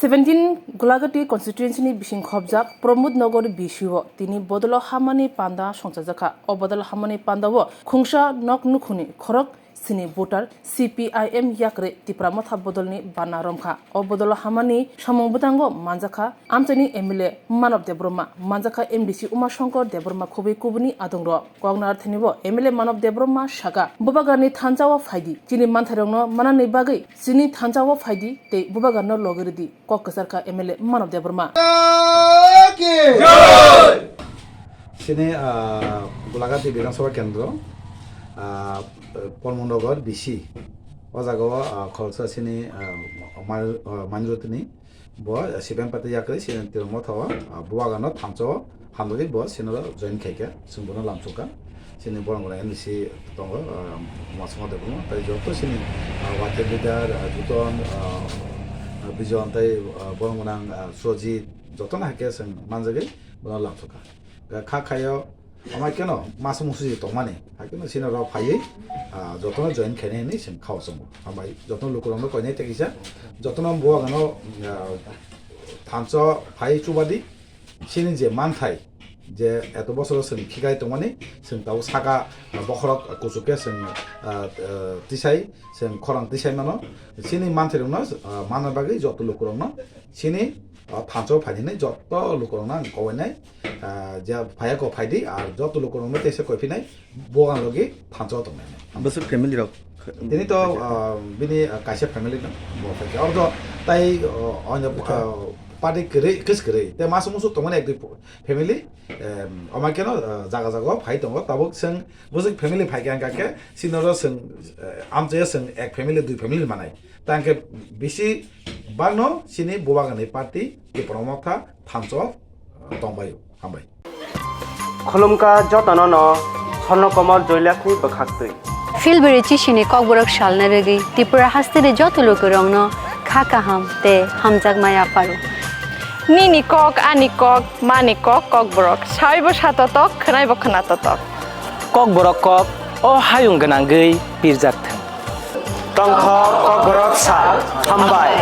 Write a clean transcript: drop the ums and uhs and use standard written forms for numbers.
17 Gulagati constituency ni bising khobjak Pramod Nagor bishiwo tini bodolo hamani panda songchajaka o bodolo hamani pandawo khungsha nok nukhuni Khorok sini voter CPIM Yakarwi Tipra motha bodolni Bana Romkha o bodolo hamani samung butango manjaka amchani MLA Manav Debbarmani manjaka MDC Uma Shankar Debbarmani khobai kubuni adongro kognar thinibo MLA Manav Debbarmani shaka bubagarni thanjawa phaidi chini mantharongno manani bagai chini thanjawa phaidi te bubagarno logirdi kokkasarka MLA Manav Debbarmani sini Gulagati Biধানসভা কেন্দ্র Paramnagar BC অজাগাও খরচা সিনি মানরতনি ব CPIM party Yakarwi সিনি তিরমত হওয়া বুয়াগানো thumbs হামদলি ব সিনর join খাইকা Shovan লামচুকা সিনি বরংগলা NC দङ মাসমা দেবো তাই যত সিনি water leader জুতন বিজন তাই বরংগনা সুরজিত যতন হাকে সং মানজাগৈ বন লামচুকা খা খায়ো আমার কেন মাস মুসি দমানি হাকিনো সিনর ফাইयै যতন জয়েন খাইনাयनि जों खावसंबो ओमफ्राय যতन लोकरंनो कयनाय तेकिसा যতन बुवागानो थांच फाइ चुबादि सिनि जे मानथाय जे एत बছর जों खिगाय दमानि जों दाव सागा बखरक कुसुके जों तिसाय जों खरं तिसाय मानो सिनि मानथेरनो मानबागै जत लोकरंनो सिनि थांच फाइनाय जत लोकरंनो कयनाय जे फायाको फाइदि आर जत लोकरंनो तेसे कयफिनाय बगान लगे थांच दमाय बसु फेमिलि रक दिनै त बिनि काइसे फेमिलि न बफाय और तो ताई अन पार्टी करे किस करे ते मास मुसु तमने एक फेमिलि अमा केनो जागा जागा फाइ दङ ताबो जों बसु फेमिलि फाइगान गाके सिनर जों आमजे जों एक फेमिलि दुई फेमिलि मानाय तांके बिसि बानो सिनि बुवागानि पार्टी के प्रमोथा थांच दंबाय हामबाय खुलुमका जतन स्वर्णकमल जयलाखनि बखाक्तै फिलबेरिची सिनि ककबरक सालना रेगै त्रिपुरा हास्तेरे जत लोकरंनो खाकाहाम ते हामजाक माया पारु Nini kok, ani kok, mani kok, kok borok. Saibo satatok, khnaibo khnatatok. कक बरक कक अ हायुं गोनां गै बिरजाथों टंक कक बरक सा हामबाय